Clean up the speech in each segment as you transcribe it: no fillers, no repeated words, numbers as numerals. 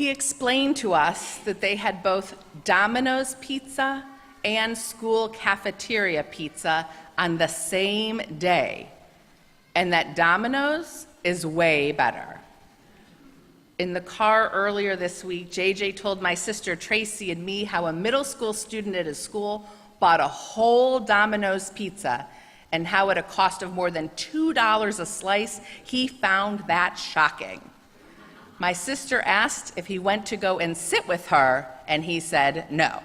He explained to us that they had both Domino's pizza and school cafeteria pizza on the same day, and that Domino's is way better. In the car earlier this week, JJ told my sister Tracy and me how a middle school student at his school bought a whole Domino's pizza, and how at a cost of more than $2 a slice, he found that shocking. My sister asked if he went to go and sit with her, and he said no.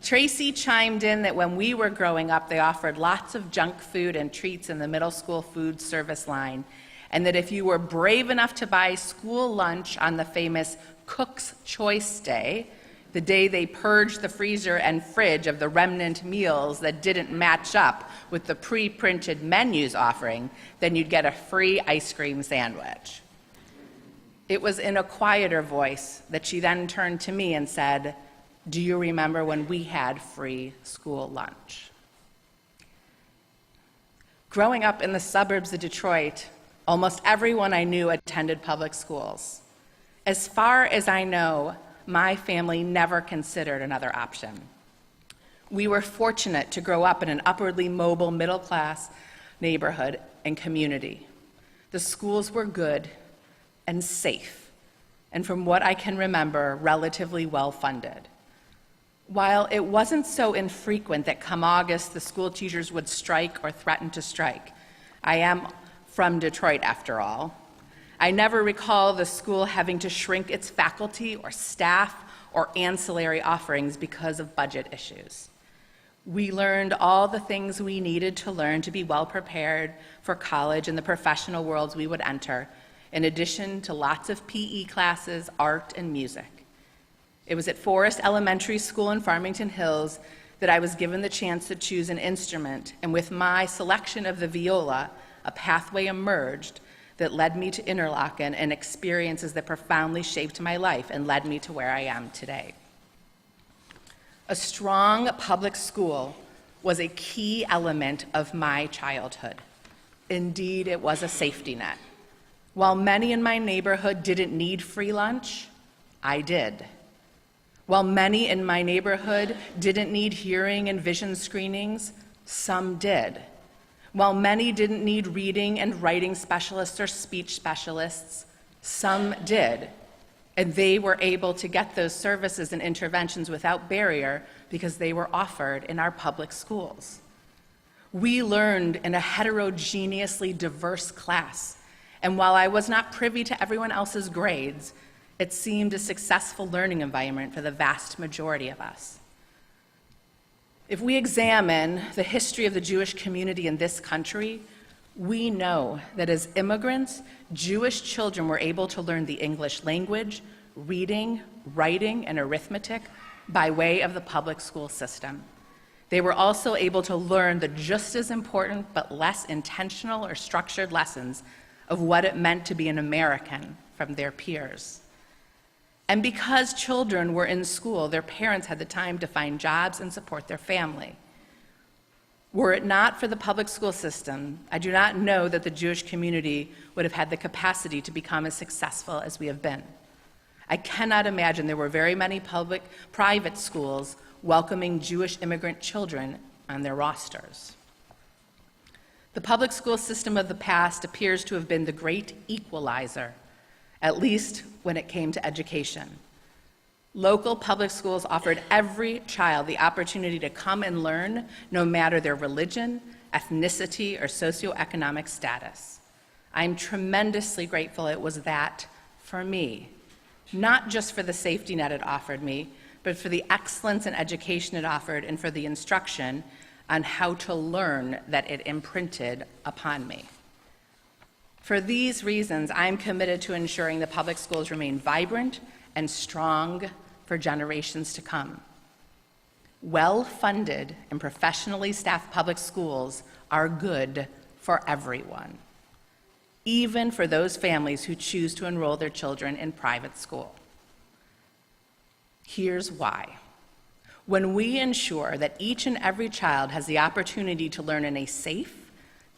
Tracy chimed in that when we were growing up, they offered lots of junk food and treats in the middle school food service line, and that if you were brave enough to buy school lunch on the famous Cook's Choice Day, the day they purged the freezer and fridge of the remnant meals that didn't match up with the pre-printed menus offering, then you'd get a free ice cream sandwich. It was in a quieter voice that she then turned to me and said, "Do you remember when we had free school lunch?" Growing up in the suburbs of Detroit, almost everyone I knew attended public schools. As far as I know, my family never considered another option. We were fortunate to grow up in an upwardly mobile middle-class neighborhood and community. The schools were good and safe, and from what I can remember, relatively well-funded. While it wasn't so infrequent that come August the school teachers would strike or threaten to strike, I am from Detroit after all, I never recall the school having to shrink its faculty or staff or ancillary offerings because of budget issues. We learned all the things we needed to learn to be well prepared for college and the professional worlds we would enter, in addition to lots of PE classes, art, and music. It was at Forest Elementary School in Farmington Hills that I was given the chance to choose an instrument, and with my selection of the viola, a pathway emerged that led me to Interlochen and experiences that profoundly shaped my life and led me to where I am today. A strong public school was a key element of my childhood. Indeed, it was a safety net. While many in my neighborhood didn't need free lunch, I did. While many in my neighborhood didn't need hearing and vision screenings, some did. While many didn't need reading and writing specialists or speech specialists, some did. And they were able to get those services and interventions without barrier because they were offered in our public schools. We learned in a heterogeneously diverse class, and while I was not privy to everyone else's grades, it seemed a successful learning environment for the vast majority of us. If we examine the history of the Jewish community in this country, we know that as immigrants, Jewish children were able to learn the English language, reading, writing, and arithmetic by way of the public school system. They were also able to learn the just as important but less intentional or structured lessons of what it meant to be an American from their peers. And because children were in school, their parents had the time to find jobs and support their family. Were it not for the public school system, I do not know that the Jewish community would have had the capacity to become as successful as we have been. I cannot imagine there were very many private schools welcoming Jewish immigrant children on their rosters. The public school system of the past appears to have been the great equalizer, at least when it came to education. Local public schools offered every child the opportunity to come and learn, no matter their religion, ethnicity, or socioeconomic status. I'm tremendously grateful it was that for me, not just for the safety net it offered me, but for the excellence in education it offered and for the instruction on how to learn that it imprinted upon me. For these reasons, I'm committed to ensuring the public schools remain vibrant and strong for generations to come. Well-funded and professionally staffed public schools are good for everyone, even for those families who choose to enroll their children in private school. Here's why. When we ensure that each and every child has the opportunity to learn in a safe,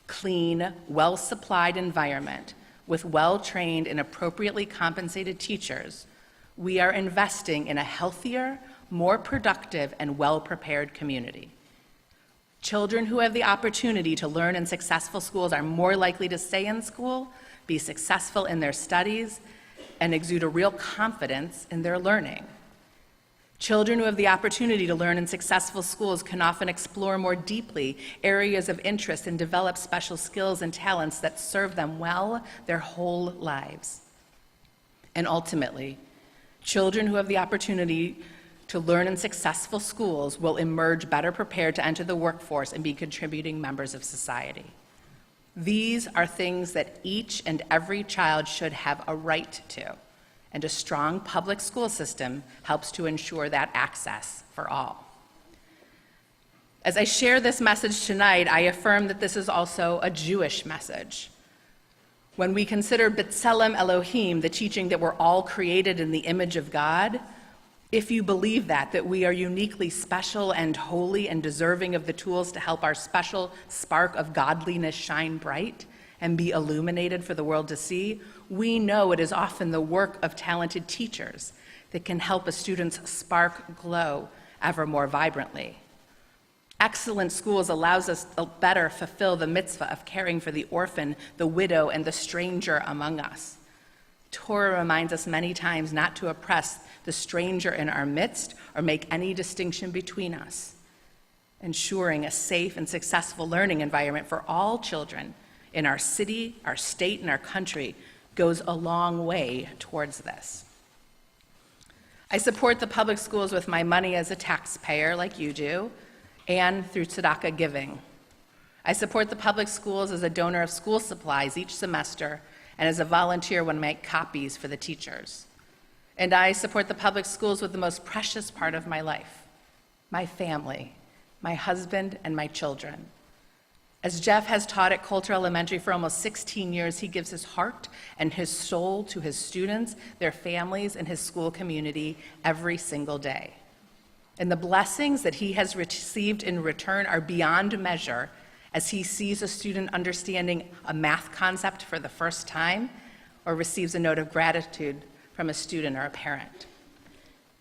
clean, well-supplied environment with well-trained and appropriately compensated teachers, we are investing in a healthier, more productive, and well-prepared community. Children who have the opportunity to learn in successful schools are more likely to stay in school, be successful in their studies, and exude a real confidence in their learning. Children who have the opportunity to learn in successful schools can often explore more deeply areas of interest and develop special skills and talents that serve them well their whole lives. And ultimately, children who have the opportunity to learn in successful schools will emerge better prepared to enter the workforce and be contributing members of society. These are things that each and every child should have a right to, and a strong public school system helps to ensure that access for all. As I share this message tonight, I affirm that this is also a Jewish message. When we consider B'Tselem Elohim, the teaching that we're all created in the image of God, if you believe that we are uniquely special and holy and deserving of the tools to help our special spark of godliness shine bright and be illuminated for the world to see, we know it is often the work of talented teachers that can help a student's spark glow ever more vibrantly. Excellent schools allows us to better fulfill the mitzvah of caring for the orphan, the widow, and the stranger among us. Torah reminds us many times not to oppress the stranger in our midst or make any distinction between us. Ensuring a safe and successful learning environment for all children in our city, our state, and our country goes a long way towards this. I support the public schools with my money as a taxpayer, like you do, and through tzedakah giving. I support the public schools as a donor of school supplies each semester and as a volunteer when I make copies for the teachers. And I support the public schools with the most precious part of my life, my family, my husband, and my children. As Jeff has taught at Coulter Elementary for almost 16 years, he gives his heart and his soul to his students, their families, and his school community every single day. And the blessings that he has received in return are beyond measure as he sees a student understanding a math concept for the first time or receives a note of gratitude from a student or a parent.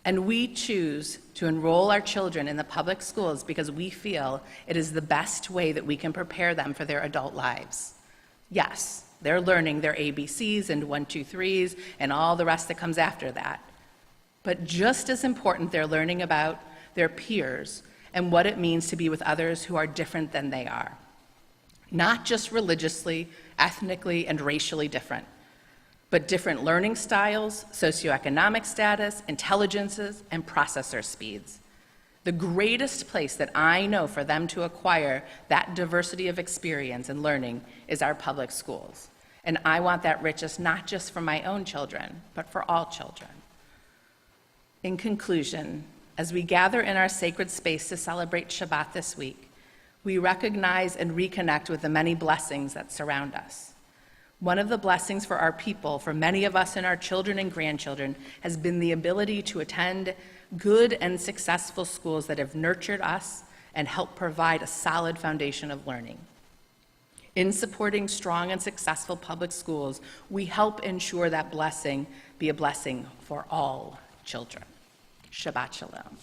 And we choose to enroll our children in the public schools because we feel it is the best way that we can prepare them for their adult lives. Yes, they're learning their ABCs and 1, 2, 3s and all the rest that comes after that. But just as important, they're learning about their peers and what it means to be with others who are different than they are. Not just religiously, ethnically, and racially different, but different learning styles, socioeconomic status, intelligences, and processor speeds. The greatest place that I know for them to acquire that diversity of experience and learning is our public schools. And I want that richness not just for my own children, but for all children. In conclusion, as we gather in our sacred space to celebrate Shabbat this week, we recognize and reconnect with the many blessings that surround us. One of the blessings for our people, for many of us and our children and grandchildren, has been the ability to attend good and successful schools that have nurtured us and helped provide a solid foundation of learning. In supporting strong and successful public schools, we help ensure that blessing be a blessing for all children. Shabbat Shalom.